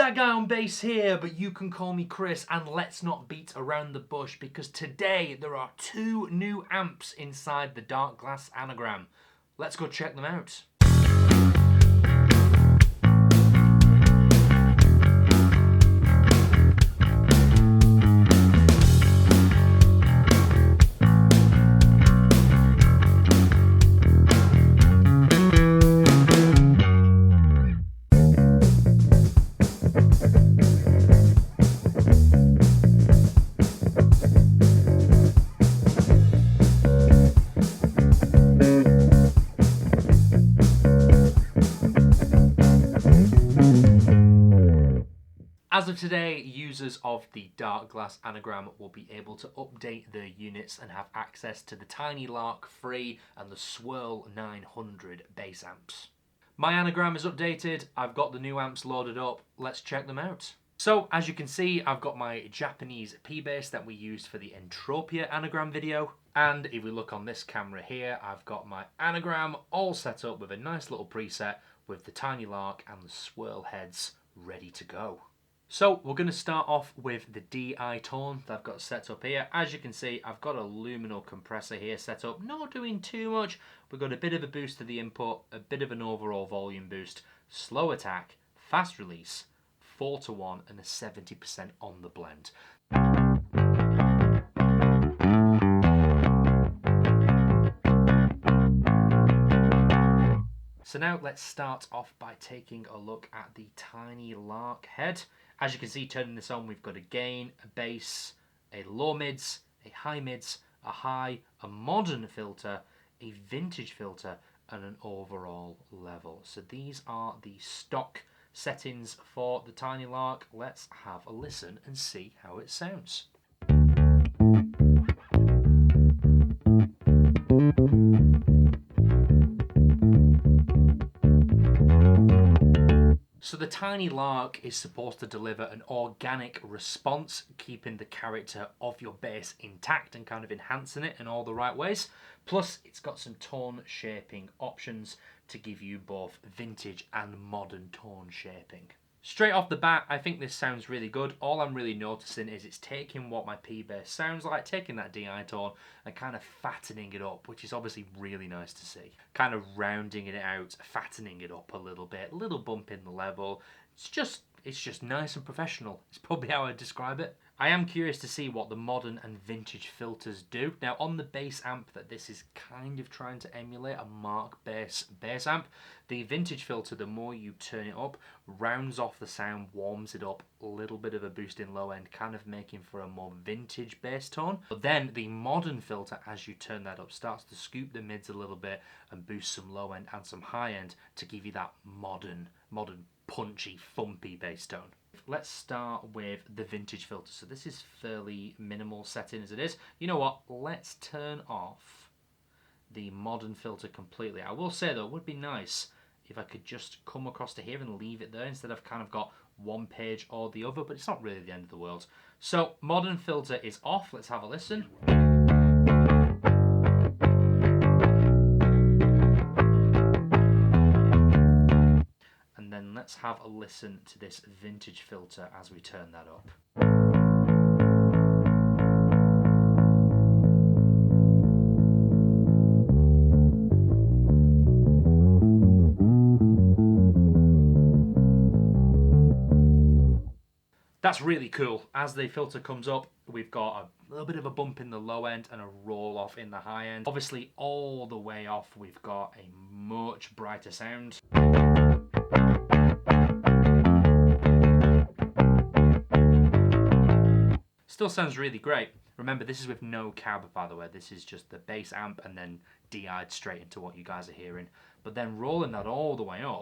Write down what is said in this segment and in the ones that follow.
That Guy on Bass here, but you can call me Chris, and let's not beat around the bush because today there are 2 new amps inside the Darkglass Anagram. Let's go check them out. As of today, users of the Darkglass Anagram will be able to update their units and have access to the Tiny Lark III and the Swirl 900 bass amps. My anagram is updated, I've got the new amps loaded up, let's check them out. So, as you can see, I've got my Japanese P-bass that we used for the Entropia anagram video. And if we look on this camera here, I've got my anagram all set up with a nice little preset with the Tiny Lark and the Swirl heads ready to go. So we're going to start off with the DI tone that I've got set up here. As you can see, I've got a luminal compressor here set up, not doing too much. We've got a bit of a boost to the input, a bit of an overall volume boost, slow attack, fast release, 4:1 and a 70% on the blend. So now let's start off by taking a look at the Tiny Lark head. As you can see, turning this on, we've got a gain, a bass, a low mids, a high mids, a high, a modern filter, a vintage filter, and an overall level. So these are the stock settings for the Tiny Lark. Let's have a listen and see how it sounds. So the Tiny Lark is supposed to deliver an organic response, keeping the character of your bass intact and kind of enhancing it in all the right ways. Plus, it's got some tone shaping options to give you both vintage and modern tone shaping. Straight off the bat, I think this sounds really good. All I'm really noticing is it's taking what my P-bass sounds like, taking that DI tone and kind of fattening it up, which is obviously really nice to see. Kind of rounding it out, fattening it up a little bit, a little bump in the level. It's just nice and professional. It's probably how I'd describe it. I am curious to see what the modern and vintage filters do. Now on the bass amp that this is kind of trying to emulate, a Mark bass amp, the vintage filter, the more you turn it up, rounds off the sound, warms it up, a little bit of a boost in low end, kind of making for a more vintage bass tone. But then the modern filter, as you turn that up, starts to scoop the mids a little bit and boost some low end and some high end to give you that modern punchy, thumpy bass tone. Let's start with the vintage filter. So this is fairly minimal setting as it is. You know what? Let's turn off the modern filter completely. I will say though, it would be nice if I could just come across to here and leave it there instead of kind of got one page or the other, but it's not really the end of the world. So modern filter is off. Let's have a listen. Let's have a listen to this vintage filter as we turn that up. That's really cool. As the filter comes up, we've got a little bit of a bump in the low end and a roll off in the high end. Obviously, all the way off, we've got a much brighter sound. Still sounds really great. Remember, this is with no cab, by the way. This is just the bass amp and then DI'd straight into what you guys are hearing. But then rolling that all the way up.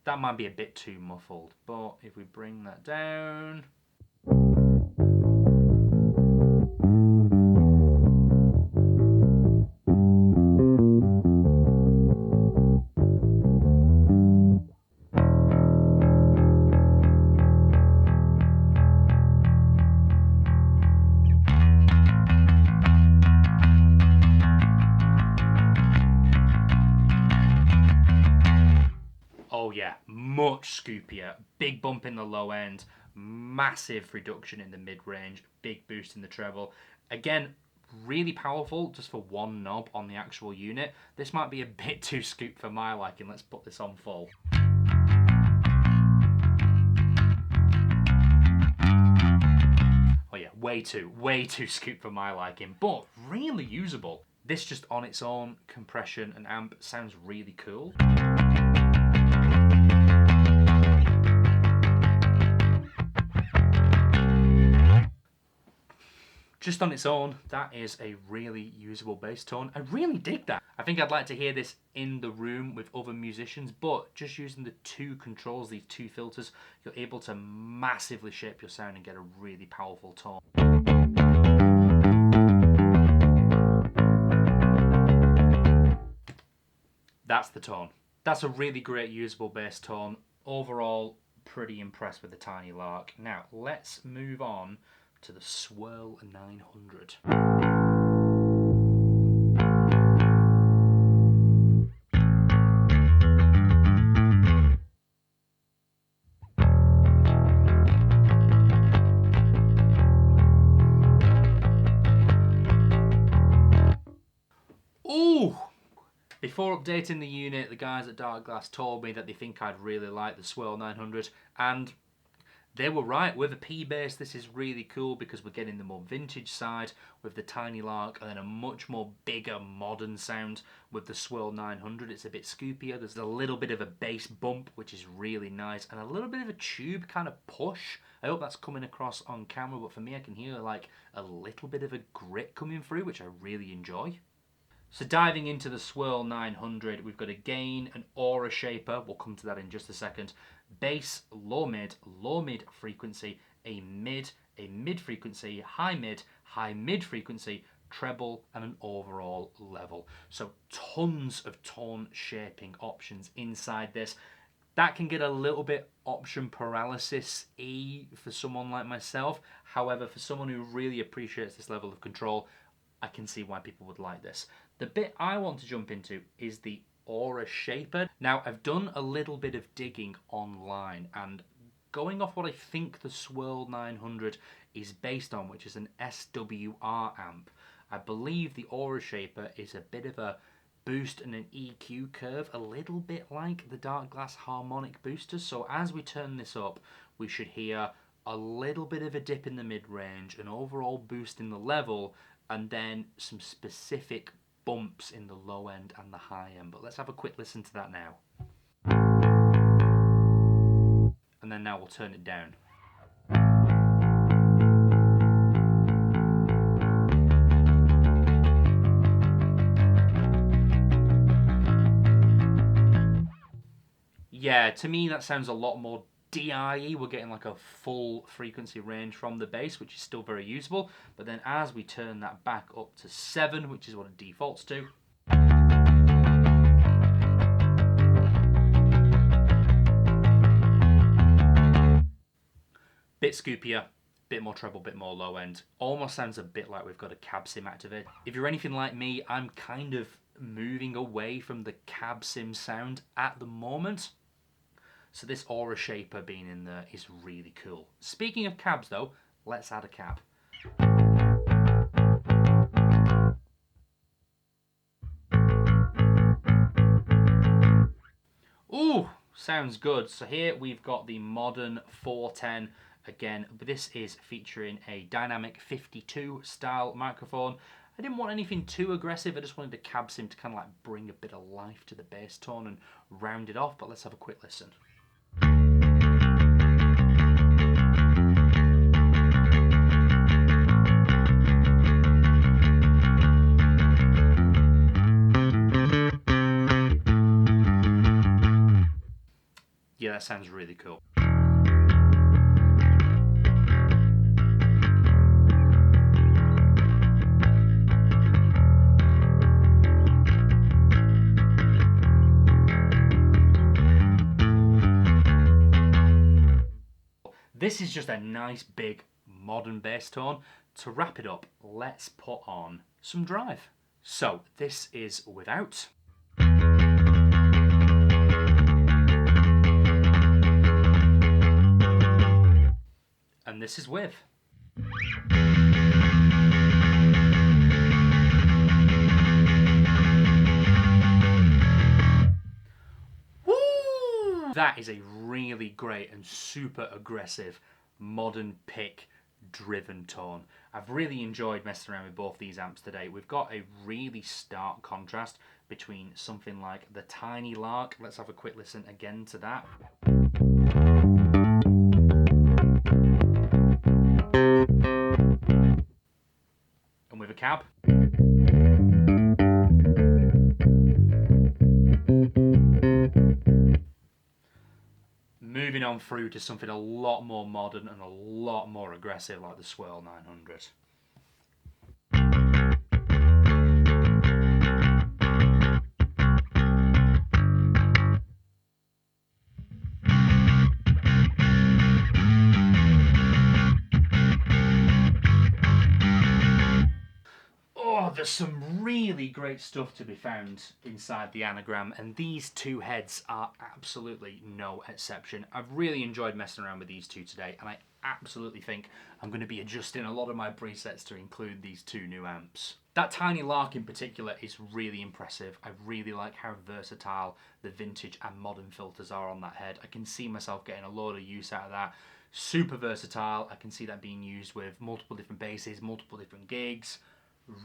That might be a bit too muffled, but if we bring that down. much scoopier, big bump in the low end, massive reduction in the mid-range, big boost in the treble. Again, really powerful just for one knob on the actual unit. This might be a bit too scoop for my liking. Let's put this on full. Oh yeah, way too scoop for my liking, but really usable. This just on its own, compression and amp, sounds really cool. Just on its own, that is a really usable bass tone. I really dig that. I think I'd like to hear this in the room with other musicians, but just using the two controls, these two filters, you're able to massively shape your sound and get a really powerful tone. That's the tone. That's a really great usable bass tone. Overall, pretty impressed with the Tiny Lark. Now, let's move on to the Swirl 900. Ooh! Before updating the unit, the guys at Darkglass told me that they think I'd really like the Swirl 900, and they were right. With a P bass, this is really cool because we're getting the more vintage side with the Tiny Lark, and then a much more bigger modern sound with the Swirl 900. It's a bit scoopier. There's a little bit of a bass bump, which is really nice, and a little bit of a tube kind of push. I hope that's coming across on camera, but for me, I can hear like a little bit of a grit coming through, which I really enjoy. So diving into the Swirl 900, we've got a gain, an aura shaper, we'll come to that in just a second, bass, low mid frequency, a mid frequency, high mid frequency, treble, and an overall level. So tons of tone shaping options inside this. That can get a little bit option paralysis-y for someone like myself. However, for someone who really appreciates this level of control, I can see why people would like this. The bit I want to jump into is the aura shaper. Now, I've done a little bit of digging online, and going off what I think the Swirl 900 is based on, which is an SWR amp, I believe the aura shaper is a bit of a boost and an EQ curve, a little bit like the Darkglass harmonic boosters. So as we turn this up, we should hear a little bit of a dip in the mid-range, an overall boost in the level, and then some specific bumps in the low end and the high end. But let's have a quick listen to that now. And then now we'll turn it down. Yeah, to me that sounds a lot more DI-y. We're getting like a full frequency range from the bass, which is still very usable. But then as we turn that back up to 7, which is what it defaults to, bit scoopier, bit more treble, bit more low end. Almost sounds a bit like we've got a cab sim activated. If you're anything like me, I'm kind of moving away from the cab sim sound at the moment. So this aura shaper being in there is really cool. Speaking of cabs though, let's add a cab. Ooh, sounds good. So here we've got the modern 410. Again, this is featuring a dynamic 52 style microphone. I didn't want anything too aggressive. I just wanted the cab sim to kind of like bring a bit of life to the bass tone and round it off. But let's have a quick listen. Yeah, that sounds really cool. This is just a nice big modern bass tone. To wrap it up, let's put on some drive. So this is without. And this is with. Woo! That is a really great and super aggressive modern pick driven tone. I've really enjoyed messing around with both these amps today. We've got a really stark contrast between something like the Tiny Lark. Let's have a quick listen again to that. And with a cab. Moving on through to something a lot more modern and a lot more aggressive like the Swirl 900. Oh, there's some really great stuff to be found inside the Anagram, and these two heads are absolutely no exception. I've really enjoyed messing around with these two today, and I absolutely think I'm going to be adjusting a lot of my presets to include these two new amps. That Tiny Lark in particular is really impressive. I really like how versatile the vintage and modern filters are on that head. I can see myself getting a load of use out of that. Super versatile. I can see that being used with multiple different basses, multiple different gigs.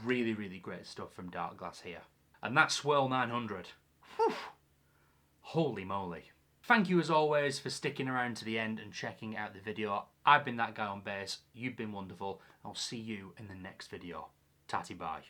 Really, really great stuff from Darkglass here. And that Swirl 900. Whew. Holy moly. Thank you as always for sticking around to the end and checking out the video. I've been that guy on bass. You've been wonderful. I'll see you in the next video. Tatty bye.